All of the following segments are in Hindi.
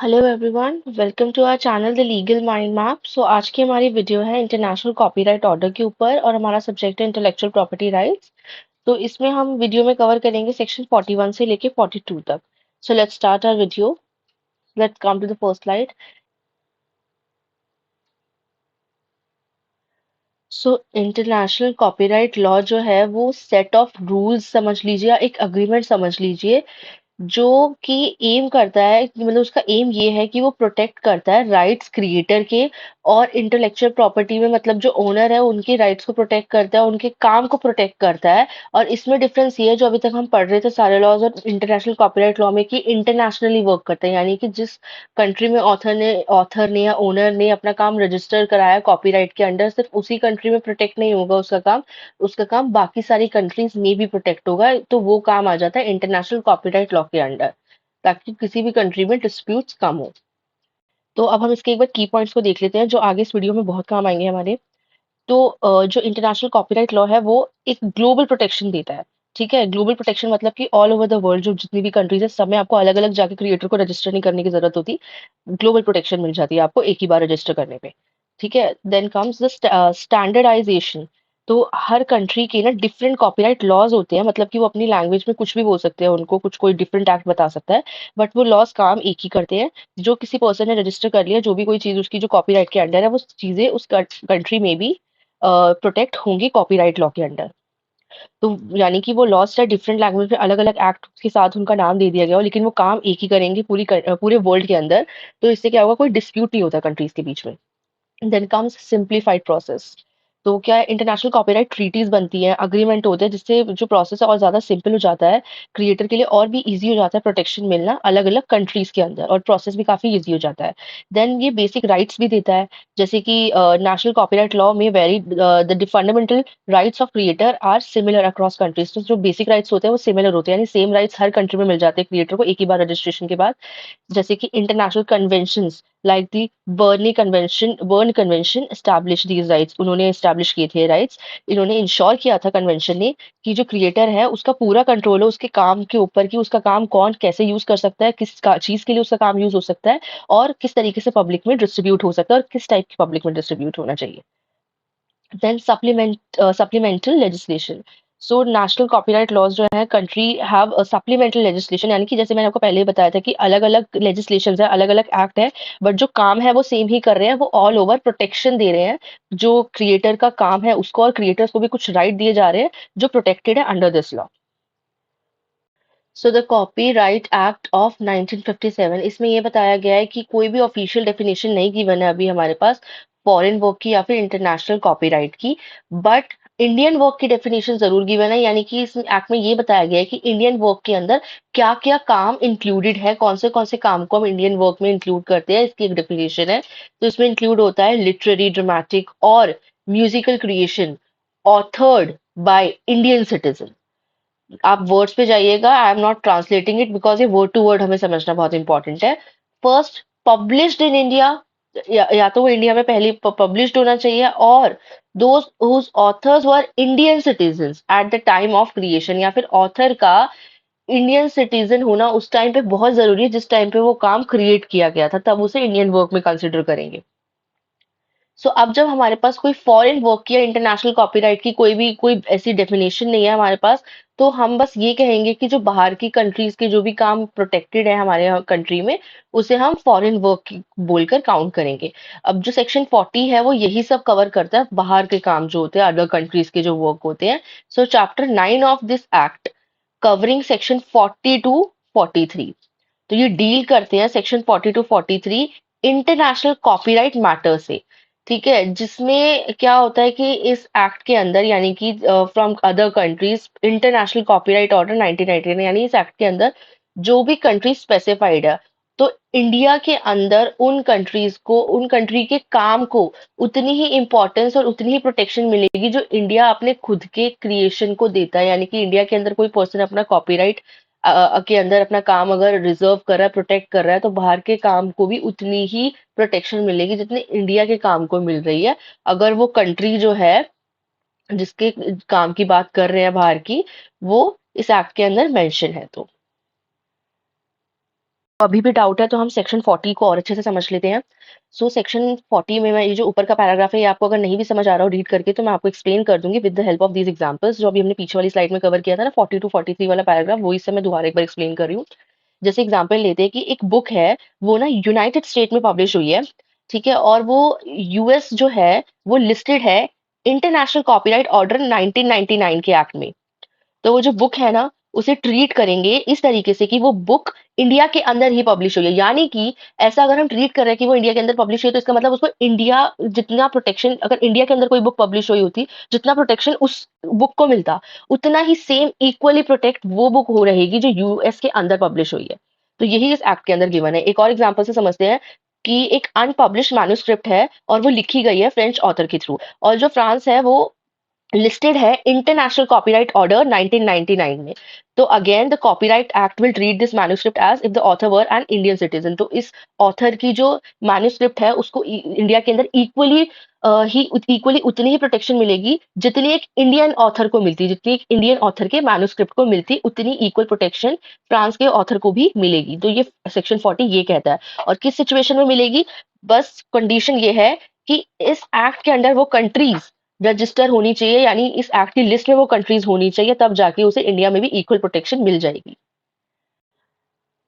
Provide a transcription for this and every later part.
Hello everyone, welcome to our channel the legal mind map. आज की हमारी वीडियो है इंटरनेशनल कॉपीराइट ऑर्डर के ऊपर और हमारा सब्जेक्ट है इंटेलेक्चुअल प्रॉपर्टी राइट्स। तो इसमें हम वीडियो में कवर करेंगे सेक्शन 41 से लेके 42 तक। So let's start our video. Let's come to the first slide. International copyright law जो है वो सेट ऑफ रूल्स समझ लीजिए या एक अग्रीमेंट समझ लीजिए जो कि एम करता है मतलब उसका एम ये है कि वो प्रोटेक्ट करता है राइट्स क्रिएटर के और इंटेलेक्चुअल प्रॉपर्टी में मतलब जो ओनर है उनके राइट्स को प्रोटेक्ट करता है, उनके काम को प्रोटेक्ट करता है। और इसमें डिफरेंस ये है जो अभी तक हम पढ़ रहे थे सारे लॉज और इंटरनेशनल कॉपीराइट लॉ में कि इंटरनेशनली वर्क करते हैं, यानी कि जिस कंट्री में ऑथर ने या ओनर ने अपना काम रजिस्टर कराया कॉपीराइट के अंडर, सिर्फ उसी कंट्री में प्रोटेक्ट नहीं होगा उसका काम बाकी सारी कंट्रीज में भी प्रोटेक्ट होगा। तो वो काम आ जाता है इंटरनेशनल कॉपीराइट लॉ के अंडर, ताकि किसी भी कंट्री में डिस्प्यूट्स कम हो। तो अब हम इसके एक बार की पॉइंट्स को देख लेते हैं जो आगे इस वीडियो में बहुत काम आएंगे हमारे। तो जो इंटरनेशनल कॉपीराइट लॉ है वो एक ग्लोबल प्रोटेक्शन देता है। ठीक है, ग्लोबल प्रोटेक्शन मतलब कि ऑल ओवर द वर्ल्ड जो जितनी भी कंट्रीज है सब में आपको अलग अलग जाके क्रिएटर को रजिस्टर नहीं करने की जरूरत होती। ग्लोबल प्रोटेक्शन मिल जाती है आपको एक ही बार रजिस्टर करने पे। ठीक है, देन कम्स द स्टैंडर्डाइजेशन। तो हर कंट्री के ना डिफरेंट कॉपीराइट लॉज होते हैं, मतलब कि वो अपनी लैंग्वेज में कुछ भी बोल सकते हैं, उनको कुछ कोई डिफरेंट एक्ट बता सकता है, बट वो लॉज काम एक ही करते हैं। जो किसी पर्सन ने रजिस्टर कर लिया जो भी कोई चीज उसकी जो कॉपीराइट के अंडर है वो चीजें उस कंट्री में भी प्रोटेक्ट होंगी कॉपीराइट लॉ के अंडर। तो यानी कि वो लॉस्ट है डिफरेंट लैंग्वेज में अलग अलग एक्ट के साथ उनका नाम दे दिया गया हो, लेकिन वो काम एक ही करेंगे पूरे वर्ल्ड के अंदर। तो इससे क्या होगा, कोई डिस्प्यूट नहीं होता कंट्रीज के बीच में। Then comes simplified process. तो क्या है, इंटरनेशनल कॉपीराइट ट्रीटीज बनती हैं, अग्रीमेंट होते हैं, जिससे जो प्रोसेस है और ज्यादा सिंपल हो जाता है, क्रिएटर के लिए और भी इजी हो जाता है प्रोटेक्शन मिलना अलग अलग कंट्रीज के अंदर, और प्रोसेस भी काफी इजी हो जाता है। देन ये बेसिक राइट्स भी देता है, जैसे कि नेशनल कॉपीराइट लॉ में very the fundamental rights of creator are similar across countries. तो जो बेसिक राइट्स होते हैं वो सिमिलर होते हैं, यानी सेम राइट्स हर कंट्री में मिल जाते हैं क्रिएटर को एक ही बार रजिस्ट्रेशन के बाद। जैसे कि international conventions like the burn convention establish these rights, उन्होंने एस्टैब्लिश किए थे राइट्स। इन्होंने इंश्योर किया था कन्वेंशन ने कि जो क्रिएटर है उसका पूरा कंट्रोल है उसके काम के ऊपर, कि उसका काम कौन कैसे यूज कर सकता है, चीज के लिए उसका काम यूज हो सकता है, और किस तरीके से पब्लिक में डिस्ट्रीब्यूट हो सकता है, और किस टाइप की पब्लिक में डिस्ट्रीब्यूट होना चाहिए। Then supplemental legislation. So national copyright laws जो है कंट्री हैव सप्लीमेंटल लेजिस्लेशन, यानी कि जैसे मैंने आपको पहले ही बताया था कि अलग अलग लेजिस्लेशन है, अलग अलग एक्ट है, बट जो काम है वो सेम ही कर रहे हैं, वो ऑल ओवर प्रोटेक्शन दे रहे हैं जो क्रिएटर का काम है उसको, और क्रिएटर्स को भी कुछ राइट दिए जा रहे हैं जो प्रोटेक्टेड है under this law. So the copyright act of 1957, इसमें ये बताया गया है कि कोई भी ऑफिशियल डेफिनेशन नहीं गिवन है अभी हमारे पास फॉरेन वर्क की या फिर इंटरनेशनल कॉपीराइट की, बट इंडियन वर्क की डेफिनेशन जरूर गिवन है। यानी कि इस एक्ट में ये बताया गया है कि इंडियन वर्क के अंदर क्या क्या काम इंक्लूडेड है, कौन से काम को हम इंडियन वर्क में इंक्लूड करते हैं, इसकी एक डेफिनेशन है। तो इसमें इंक्लूड होता है लिटरेरी, ड्रामेटिक और musical creation authored by Indian citizen. आप वर्ड्स पे जाइएगा, I am not translating it because ये वर्ड टू वर्ड हमें समझना बहुत इंपॉर्टेंट है। फर्स्ट, पब्लिश्ड इन इंडिया, या तो वो इंडिया में पहले पब्लिश्ड होना चाहिए, और those whose authors were Indian citizens at the time of creation, या फिर ऑथर का इंडियन सिटीजन होना उस टाइम पे बहुत जरूरी है जिस टाइम पे वो काम क्रिएट किया गया था, तब उसे इंडियन वर्क में कंसिडर करेंगे। अब जब हमारे पास कोई फॉरेन वर्क की या इंटरनेशनल कॉपीराइट की कोई ऐसी डेफिनेशन नहीं है हमारे पास, तो हम बस ये कहेंगे कि जो बाहर की कंट्रीज के जो भी काम प्रोटेक्टेड है हमारे कंट्री में, उसे हम फॉरेन वर्क बोलकर काउंट करेंगे। अब जो सेक्शन 40 है वो यही सब कवर करता है, बाहर के काम जो होते हैं, अदर कंट्रीज के जो वर्क होते हैं। Chapter 9 of this act covering section 40 to 43, तो ये डील करते हैं section 40 to 43 international copyright matter से। ठीक है, जिसमें क्या होता है कि इस एक्ट के अंदर, यानी कि from other countries international copyright order 1999, यानी इस एक्ट के अंदर जो भी कंट्री स्पेसिफाइड है, तो इंडिया के अंदर उन कंट्रीज को, उन कंट्री के काम को उतनी ही इम्पोर्टेंस और उतनी ही प्रोटेक्शन मिलेगी जो इंडिया अपने खुद के क्रिएशन को देता है। यानी कि इंडिया के अंदर कोई पर्सन अपना कॉपीराइट के अंदर अपना काम अगर रिजर्व कर रहा है, प्रोटेक्ट कर रहा है, तो बाहर के काम को भी उतनी ही प्रोटेक्शन मिलेगी जितनी इंडिया के काम को मिल रही है, अगर वो कंट्री जो है जिसके काम की बात कर रहे हैं बाहर की, वो इस एक्ट के अंदर मेंशन है तो। अभी भी डाउट है तो हम सेक्शन 40 को और अच्छे से समझ लेते हैं। सो सेक्शन 40 में मैं ये जो ऊपर का पैराग्राफ है ये आपको अगर नहीं भी समझ आ रहा हो रीड करके तो मैं आपको एक्सप्लेन कर दूंगी with the help of these examples, जो अभी हमने पीछे वाली स्लाइड में कवर किया था ना 40 टू 43 वाला पैराग्राफ, वो इससे मैं दोबारा एक बार एक्सप्लेन कर रही हूँ। जैसे एग्जांपल लेते हैं कि एक बुक है, वो ना यूनाइटेड स्टेट में पब्लिश हुई है, ठीक है, और वो यूएस जो है वो लिस्टेड है इंटरनेशनल कॉपीराइट ऑर्डर 1999 के एक्ट में। तो वो जो बुक है ना उसे ट्रीट करेंगे इस तरीके से कि वो बुक इंडिया के अंदर ही पब्लिश हुई है, यानी कि ऐसा अगर हम ट्रीट कर रहे हैं कि वो इंडिया के अंदर पब्लिश हुई है तो इसका मतलब उसको इंडिया जितना प्रोटेक्शन, अगर इंडिया के अंदर कोई बुक पब्लिश हुई होती जितना प्रोटेक्शन उस बुक को मिलता उतना ही सेम इक्वली प्रोटेक्ट वो बुक हो रहेगी जो यूएस के अंदर पब्लिश हुई है। तो यही इस एक्ट के अंदर गिवन है। एक और एग्जाम्पल से समझते हैं कि एक अनपब्लिश्ड मैन्युस्क्रिप्ट है और वो लिखी गई है फ्रेंच ऑथर के थ्रू, और जो फ्रांस है वो लिस्टेड है इंटरनेशनल कॉपीराइट ऑर्डर 1999 में। तो again the copyright act will treat this manuscript as if the author were an Indian citizen. तो इस ऑथर की जो मैन्युस्क्रिप्ट है उसको इंडिया के अंदर इक्वली उतनी ही प्रोटेक्शन मिलेगी जितनी एक इंडियन ऑथर को मिलती, जितनी एक इंडियन ऑथर के मैन्युस्क्रिप्ट को मिलती उतनी इक्वल प्रोटेक्शन फ्रांस के ऑथर को भी मिलेगी। तो ये सेक्शन 40 ये कहता है। और किस सिचुएशन में मिलेगी, बस कंडीशन ये है कि इस एक्ट के अंडर वो कंट्रीज रजिस्टर होनी चाहिए, यानी इस एक्ट की लिस्ट में वो कंट्रीज होनी चाहिए, तब जाके उसे इंडिया में भी इक्वल प्रोटेक्शन मिल जाएगी।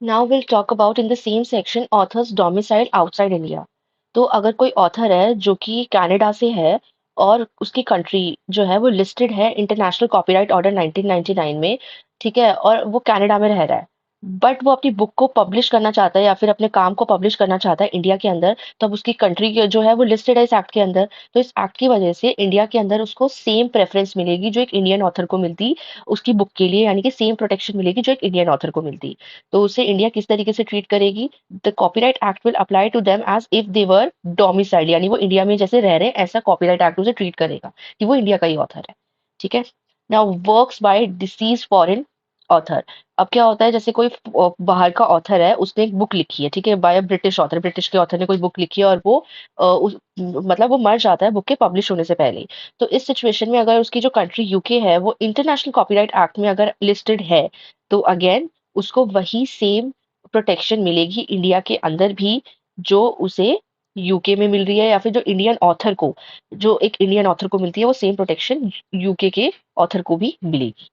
Now will talk about in the same section authors domicile outside India. तो अगर कोई ऑथर है जो कि कनाडा से है और उसकी कंट्री जो है वो लिस्टेड है इंटरनेशनल कॉपीराइट ऑर्डर 1999 में, ठीक है, और वो कनाडा में रह रहा है बट वो अपनी बुक को पब्लिश करना चाहता है या फिर अपने काम को पब्लिश करना चाहता है इंडिया के अंदर, तब उसकी कंट्री जो है वो लिस्टेड है इस एक्ट के अंदर। तो इस एक्ट की वजह से इंडिया के अंदर उसको सेम प्रेफरेंस मिलेगी जो एक इंडियन ऑथर को मिलती उसकी बुक के लिए, यानी कि सेम प्रोटेक्शन मिलेगी जो एक इंडियन ऑथर को मिलती। तो उसे इंडिया किस तरीके से ट्रीट करेगी, the copyright act will apply to them as if they were domiciled, यानी वो इंडिया में जैसे रह रहे हैं ऐसा कॉपीराइट एक्ट उसे ट्रीट करेगा कि वो इंडिया का ही ऑथर है, ठीक है। Now works by disease foreign author. अब क्या होता है, जैसे कोई बाहर का ऑथर है उसने एक बुक लिखी है, ठीक है, बाय ब्रिटिश ऑथर, ब्रिटिश के ऑथर ने कोई बुक लिखी है और वो मतलब वो मर जाता है बुक के पब्लिश होने से पहले ही। तो इस सिचुएशन में अगर उसकी जो कंट्री यूके है वो इंटरनेशनल कॉपीराइट एक्ट में अगर लिस्टेड है तो अगेन उसको वही सेम प्रोटेक्शन मिलेगी इंडिया के अंदर भी जो उसे यूके में मिल रही है, या फिर जो इंडियन ऑथर को, जो एक इंडियन ऑथर को मिलती है वो सेम प्रोटेक्शन यूके के ऑथर को भी मिलेगी।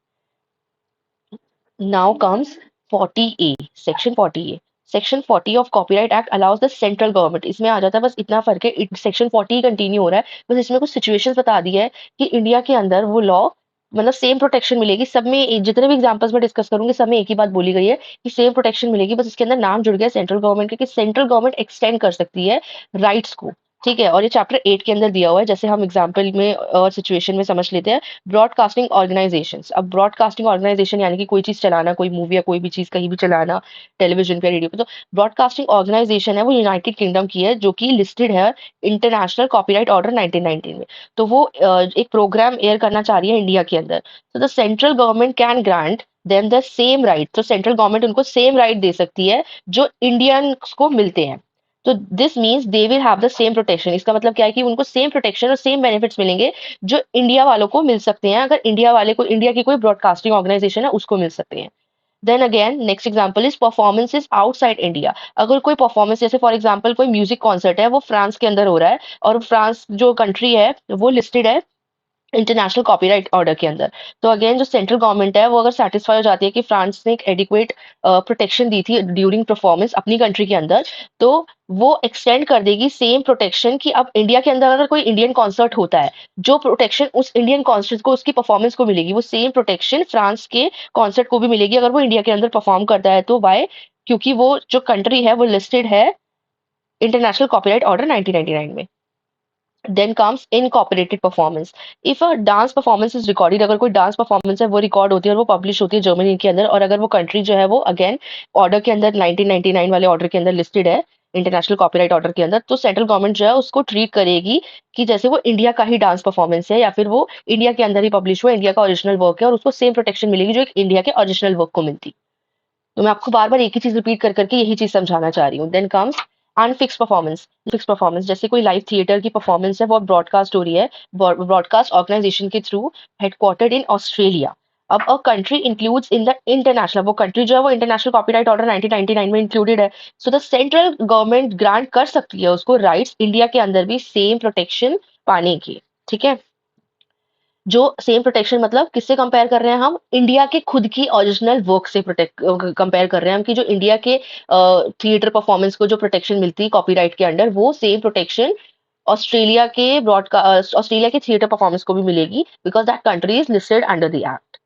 Now comes 40A, Section 40A. Section 40 of copyright act allows the central government, इसमें आ जाता है, बस इतना फर्क है, सेक्शन 40 कंटिन्यू हो रहा है, बस इसमें कुछ सिचुएशंस बता दी है कि इंडिया के अंदर वो लॉ मतलब सेम प्रोटेक्शन मिलेगी सब में। जितने भी एग्जांपल्स में डिस्कस करूंगी सब में एक ही बात बोली गई है कि सेम प्रोटेक्शन मिलेगी, बस इसके अंदर नाम जुड़ गया सेंट्रल गवर्नमेंट के कि सेंट्रल गवर्नमेंट एक्सटेंड कर सकती है राइट्स को, ठीक है। और ये चैप्टर 8 के अंदर दिया हुआ है, जैसे हम एग्जाम्पल में और सिचुएशन में समझ लेते हैं। ब्रॉडकास्टिंग ऑर्गेनाइजेशंस, अब ब्रॉडकास्टिंग ऑर्गेनाइजेशन यानी कि कोई चीज चलाना, कोई मूवी या कोई भी चीज कहीं भी चलाना, टेलीविजन पे, रेडियो पे। तो ब्रॉडकास्टिंग ऑर्गेनाइजेशन है वो यूनाइटेड किंगडम की है जो कि लिस्टेड है इंटरनेशनल कॉपीराइट ऑर्डर 1919 में। तो वो एक प्रोग्राम एयर करना चाह रही है इंडिया के अंदर, तो the central government can grant them the same right, तो सेंट्रल गवर्नमेंट उनको सेम राइट दे सकती है जो इंडियंस को मिलते हैं। तो this means they will have the same protection, इसका मतलब क्या है कि उनको सेम प्रोटेक्शन और सेम बेनिफिट्स मिलेंगे जो इंडिया वालों को मिल सकते हैं, अगर इंडिया वाले को, इंडिया की कोई ब्रॉडकास्टिंग ऑर्गेनाइजेशन है उसको मिल सकते हैं। Then again next example is performances outside India. अगर कोई परफॉर्मेंस, जैसे फॉर एग्जांपल कोई म्यूजिक कॉन्सर्ट है वो फ्रांस के अंदर हो रहा है और फ्रांस जो कंट्री है वो लिस्टेड है इंटरनेशनल कॉपीराइट ऑर्डर के अंदर, तो अगेन जो सेंट्रल गवर्नमेंट है वो अगर सेटिस्फाई हो जाती है कि फ्रांस ने एक एडिक्वेट प्रोटेक्शन दी थी ड्यूरिंग परफॉर्मेंस अपनी कंट्री के अंदर, तो वो एक्सटेंड कर देगी सेम प्रोटेक्शन कि अब इंडिया के अंदर अगर कोई इंडियन कॉन्सर्ट होता है, जो प्रोटेक्शन उस इंडियन कॉन्सर्ट को उसकी परफॉर्मेंस को मिलेगी वो सेम प्रोटेक्शन फ्रांस के कॉन्सर्ट को भी मिलेगी अगर वो इंडिया के अंदर परफॉर्म करता है। तो वाई, क्योंकि वो जो कंट्री है वो लिस्टेड है इंटरनेशनल कॉपीराइट ऑर्डर 1999 में। Then comes incorporated performance. If a dance performance is recorded, अगर कोई डांस परफॉर्मेंस है वो रिकॉर्ड होती है और वो पब्लिश होती है जर्मनी के अंदर, और अगर वो कंट्री जो है वो अगेन ऑर्डर के अंदर 1999 वाले ऑर्डर के अंदर लिस्टेड है इंटरनेशनल कॉपीराइट ऑर्डर के अंदर, तो सेंट्रल गवर्नमेंट जो है उसको ट्रीट करेगी कि जैसे वो इंडिया का ही डांस परफॉर्मेंस है या फिर वो इंडिया के अंदर ही पब्लिश हुआ इंडिया का ओरिजिनल वर्क है, और उसको सेम प्रोटेक्शन मिलेगी जो एक इंडिया के ओरिजिनल वर्क को मिलती। तो मैं आपको बार बार एक ही चीज रिपीट कर करके यही चीज समझाना चाह रही हूँ। Then comes unfix performance. Fix performance, जैसे कोई लाइव थिएटर की परफॉर्मेंस है वो ब्रॉडकास्ट हो रही है ब्रॉडकास्ट ऑर्गेनाइजेशन के थ्रू हेडक्वार्टर्ड इन ऑस्ट्रेलिया। अब a country includes in the international, वो कंट्री जो है वो इंटरनेशनल कॉपीराइट ऑर्डर 1999 में इंक्लूडेड है। So the central government grant कर सकती है उसको राइट्स इंडिया के अंदर भी सेम प्रोटेक्शन पाने की। ठीक है, जो सेम प्रोटेक्शन मतलब किससे कंपेयर कर रहे हैं हम, इंडिया के खुद की ओरिजिनल वर्क से प्रोटेक्ट कंपेयर कर रहे हैं हम, कि जो इंडिया के थिएटर परफॉर्मेंस को जो प्रोटेक्शन मिलती है कॉपीराइट के अंडर, वो सेम प्रोटेक्शन ऑस्ट्रेलिया के थिएटर परफॉर्मेंस को भी मिलेगी, because that country is listed under the act.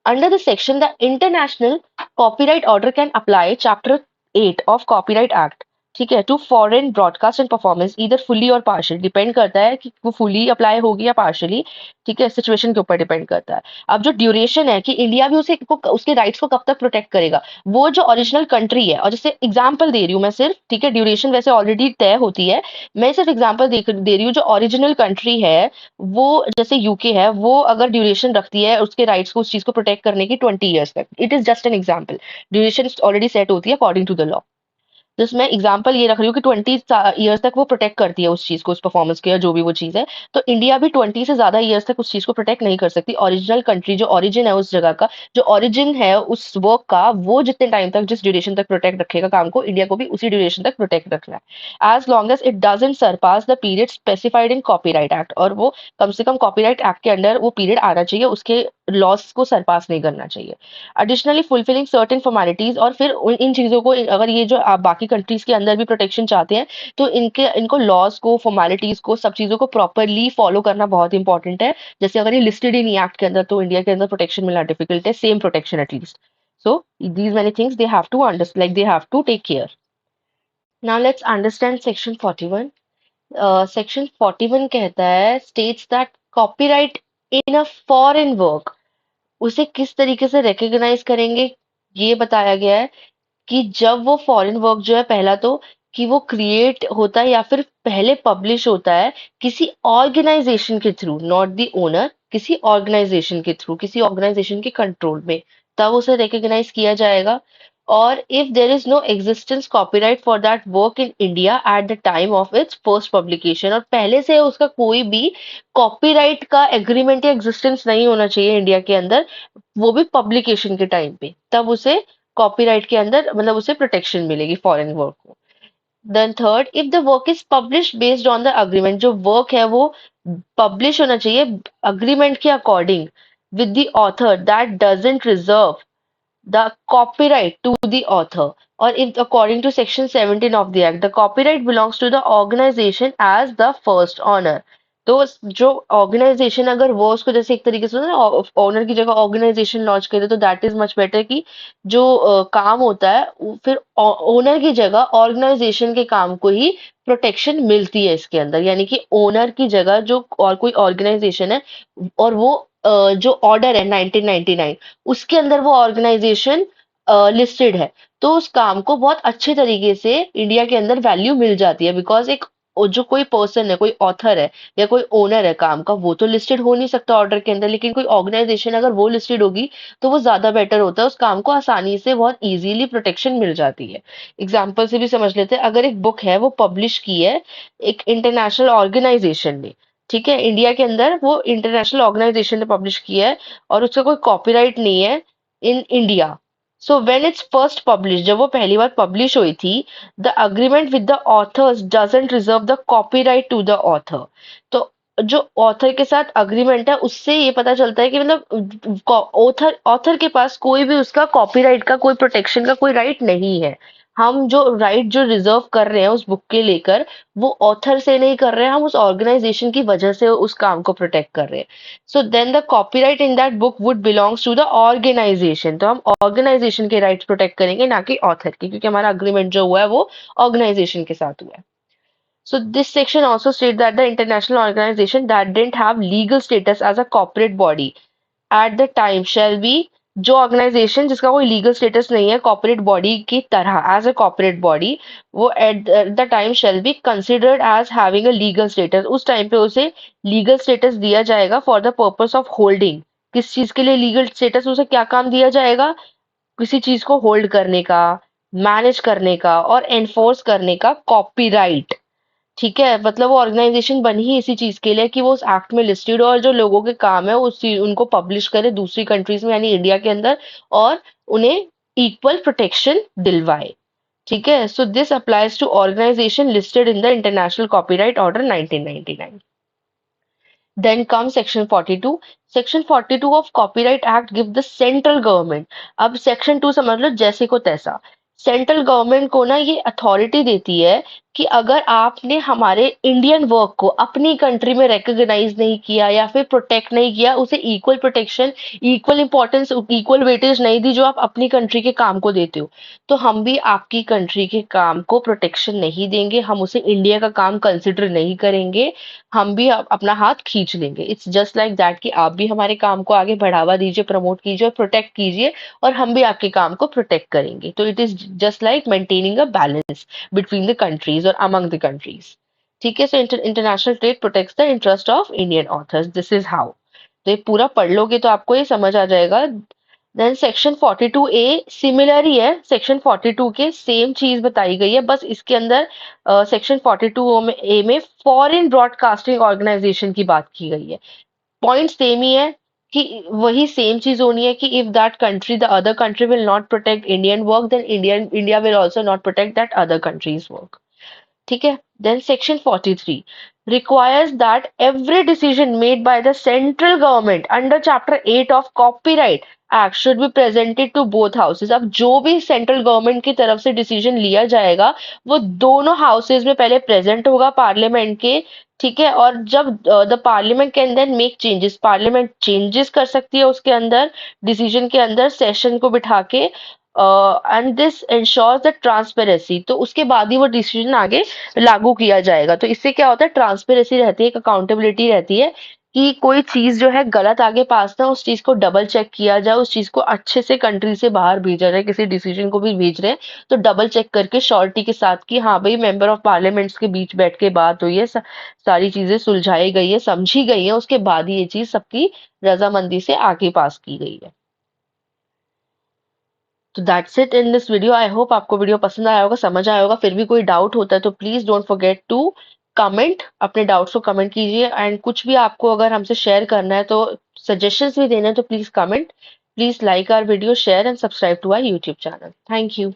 Under the section, the International Copyright Order can apply Chapter 8 of Copyright Act. ठीक है, to foreign broadcast and performance इधर फुली और पार्शियल, डिपेंड करता है कि वो फुली अप्लाई होगी या पार्शियली। ठीक है, सिचुएशन के ऊपर डिपेंड करता है। अब जो ड्यूरेशन है कि इंडिया भी उसके राइट्स को कब तक प्रोटेक्ट करेगा, वो जो ओरिजिनल कंट्री है, और जैसे एग्जांपल दे रही हूँ मैं सिर्फ, ठीक है, ड्यूरेशन वैसे ऑलरेडी तय होती है, मैं सिर्फ एग्जांपल दे रही हूँ। जो ओरिजिनल कंट्री है वो जैसे यूके है, वो अगर ड्यूरेशन रखती है उसके राइट्स को, उस चीज को प्रोटेक्ट करने की 20 ईयर्स तक, it is just an example. Duration already set होती है अकॉर्डिंग टू द लॉ। जिसमें एग्जांपल ये रख रही हूँ कि 20 ईयर्स तक वो प्रोटेक्ट करती है उस चीज को, उस परफॉर्मेंस को, या जो भी वो चीज है। तो इंडिया भी 20 से ज्यादा ईयर्स तक उस चीज को प्रोटेक्ट नहीं कर सकती। ओरिजिनल कंट्री जो ओरिजिन है उस जगह का, जो ओरिजिन है उस वर्क का, वो जितने टाइम तक, जिस ड्यूरेशन तक प्रोटेक्ट रखेगा काम को, इंडिया को भी उसी ड्यूरेशन तक प्रोटेक्ट रखना है, as long as it doesn't surpass the period specified in copyright act. और वो कम से कम कॉपीराइट एक्ट के अंडर वो पीरियड आना चाहिए, उसके लॉस को सरपास नहीं करना चाहिए। एडिशनली फुलफिलिंग सर्टेन फॉर्मेलिटीज, और फिर इन चीजों को, अगर ये जो आप बाकी कंट्रीज के अंदर भी प्रोटेक्शन चाहते हैं, तो इनको लॉज को, फॉर्मेलिटीज को, सब चीजों को प्रॉपरली फॉलो करना बहुत इंपॉर्टेंट है। जैसे अगर ये लिस्टेड इन एक्ट के अंदर, तो इंडिया के अंदर प्रोटेक्शन मिलना डिफिकल्ट है, same protection at least. So these many things they have to understand, like they have to take care. Now let's understand section 41। Section 41 कहता है, states that copyright in a foreign work, उसे किस तरीके से रिकॉग्नाइज करेंगे, ये बताया गया है। कि जब वो फॉरेन वर्क जो है, पहला तो कि वो क्रिएट होता है या फिर पहले पब्लिश होता है किसी ऑर्गेनाइजेशन के थ्रू, नॉट द ओनर, किसी ऑर्गेनाइजेशन के थ्रू, किसी ऑर्गेनाइजेशन के कंट्रोल में, तब उसे रिकॉग्नाइज किया जाएगा। और if there is no existence copyright for that work in India at the time of its first publication, और पहले से उसका कोई भी कॉपीराइट का एग्रीमेंट या एग्जिस्टेंस नहीं होना चाहिए इंडिया के अंदर, वो भी पब्लिकेशन के टाइम पे, तब उसे कॉपीराइट के अंदर, मतलब उसे प्रोटेक्शन मिलेगी फॉरेन वर्क को। Then third, if the work is publish based on the agreement, जो वर्क है वो पब्लिश होना चाहिए अग्रीमेंट के according with the author that doesn't reserve the copyright to the author, or if according to section 17 of the act the copyright belongs to the organization as the first owner। तो जो ऑर्गेनाइजेशन, अगर वो उसको जैसे एक तरीके से ओनर की जगह ऑर्गेनाइजेशन लॉन्च करे, तो दैट इज मच बेटर कि जो काम होता है फिर ओनर की जगह ऑर्गेनाइजेशन के काम को ही प्रोटेक्शन मिलती है इसके अंदर, यानी कि ओनर की जगह जो और कोई ऑर्गेनाइजेशन है, और वो जो ऑर्डर है 1999, उसके अंदर वो ऑर्गेनाइजेशन लिस्टेड है, तो उस काम को बहुत अच्छे तरीके से इंडिया के अंदर वैल्यू मिल जाती है, बिकॉज एक जो कोई पर्सन है, कोई ऑथर है या कोई ओनर है काम का, वो तो लिस्टेड हो नहीं सकता ऑर्डर के अंदर, लेकिन कोई ऑर्गेनाइजेशन अगर वो लिस्टेड होगी तो वो ज्यादा बेटर होता है, उस काम को आसानी से बहुत इजीली प्रोटेक्शन मिल जाती है। एग्जाम्पल से भी समझ लेते हैं, अगर एक बुक है वो पब्लिश की है एक इंटरनेशनल ऑर्गेनाइजेशन ने, ठीक है, इंडिया के अंदर वो इंटरनेशनल ऑर्गेनाइजेशन ने पब्लिश किया है, और उसका कोई कॉपीराइट नहीं है in India. So when it's first publish, जब वो पहली बार पब्लिश हुई थी, the agreement with the authors doesn't reserve the copyright to the author. तो जो ऑथर के साथ अग्रीमेंट है, उससे ये पता चलता है कि मतलब ऑथर ऑथर के पास कोई भी उसका कॉपीराइट का, कोई प्रोटेक्शन का कोई राइट नहीं है। हम जो राइट जो रिजर्व कर रहे हैं उस बुक के लेकर, वो ऑथर से नहीं कर रहे हैं, हम उस ऑर्गेनाइजेशन की वजह से उस काम को प्रोटेक्ट कर रहे हैं। So then the copyright in that book would belongs to the organisation, तो हम ऑर्गेनाइजेशन के राइट्स प्रोटेक्ट करेंगे, ना कि ऑथर के, क्योंकि हमारा अग्रीमेंट जो हुआ है वो ऑर्गेनाइजेशन के साथ हुआ है। So this section also states that the international organization that didn't have legal status as a corporate body at the time shall be, जो ऑर्गेनाइजेशन जिसका कोई लीगल स्टेटस नहीं है कॉर्पोरेट बॉडी की तरह, एज अ कॉर्पोरेट बॉडी, वो at the time shall be considered as having a legal status, उस टाइम पे उसे लीगल स्टेटस दिया जाएगा for the purpose of holding. किस चीज के लिए लीगल स्टेटस, उसे क्या काम दिया जाएगा, किसी चीज को होल्ड करने का, मैनेज करने का और एनफोर्स करने का कॉपीराइट। ठीक है, मतलब वो ऑर्गेनाइजेशन बनी ही इसी चीज के लिए कि वो उस एक्ट में लिस्टेड हो और जो लोगों के काम है उनको पब्लिश करे दूसरी कंट्रीज में यानी इंडिया के अंदर, और उन्हें इक्वल प्रोटेक्शन दिलवाए। ठीक है, so this applies to organisation listed in the international copyright order 1999। Then comes section 42. Section 42 of Copyright Act give the central government, अब section 2 समझ लो जैसे को तैसा, सेंट्रल गवर्नमेंट को ना ये अथॉरिटी देती है कि अगर आपने हमारे इंडियन वर्क को अपनी कंट्री में रिकॉग्नाइज नहीं किया या फिर प्रोटेक्ट नहीं किया, उसे equal protection, equal importance, equal weightage नहीं दी जो आप अपनी कंट्री के काम को देते हो, तो हम भी आपकी कंट्री के काम को प्रोटेक्शन नहीं देंगे, हम उसे इंडिया का काम कंसिडर नहीं करेंगे, हम भी अपना हाथ खींच लेंगे। इट्स जस्ट लाइक दैट कि आप भी हमारे काम को आगे बढ़ावा दीजिए, प्रमोट कीजिए और प्रोटेक्ट कीजिए, और हम भी आपके काम को प्रोटेक्ट करेंगे। तो it is just like maintaining a balance between the countries और अमंग द कंट्रीज। ठीक है, so international trade protects the interest of Indian authors, this is how. तो ये पूरा पढ़ लोगे तो आपको ये समझ आ जाएगा। देन सेक्शन 42A सिमिलर ही है, सेक्शन 42 के सेम चीज बताई गई है, बस इसके अंदर सेक्शन 42 में ए में फॉरेन ब्रॉडकास्टिंग ऑर्गेनाइजेशन की बात की गई है। पॉइंट सेम ही है कि वही सेम चीज होनी है कि if that country the other country will not protect Indian work then India will also not protect that other countries work. ठीक है, then section 43 requires that every decision made by the central government under chapter 8 of copyright act should be presented to both houses। अब जो भी सेंट्रल गवर्नमेंट की तरफ से डिसीजन लिया जाएगा वो दोनों हाउसेज में पहले प्रेजेंट होगा पार्लियामेंट के। ठीक है, और जब the parliament can then make changes, parliament changes कर सकती है उसके अंदर, डिसीजन के अंदर सेशन को बिठा के, and this ensures the transparency, तो उसके बाद ही वो डिसीजन आगे लागू किया जाएगा। तो इससे क्या होता है, ट्रांसपेरेंसी रहती है, एक अकाउंटेबिलिटी रहती है कि कोई चीज जो है गलत आगे पास ना, उस चीज को डबल चेक किया जाए, उस चीज को अच्छे से कंट्री से बाहर भेजा जाए, किसी डिसीजन को भी भेज रहे हैं तो डबल चेक करके श्योरिटी के साथ कि हाँ भाई मेंबर ऑफ पार्लियामेंट्स के बीच बैठ के बात हुई है, सारी चीजें सुलझाई गई है, समझी गई है, उसके बाद ही ये चीज सबकी रजामंदी से आगे पास की गई है। तो that's it in this video. I hope आपको वीडियो पसंद आया होगा, समझ आया होगा। फिर भी कोई डाउट होता है तो please don't forget to comment, अपने डाउट्स को कमेंट कीजिए, एंड कुछ भी आपको अगर हमसे शेयर करना है तो सजेशंस भी देना है तो please comment, please like our video, share and subscribe to our YouTube channel. Thank you.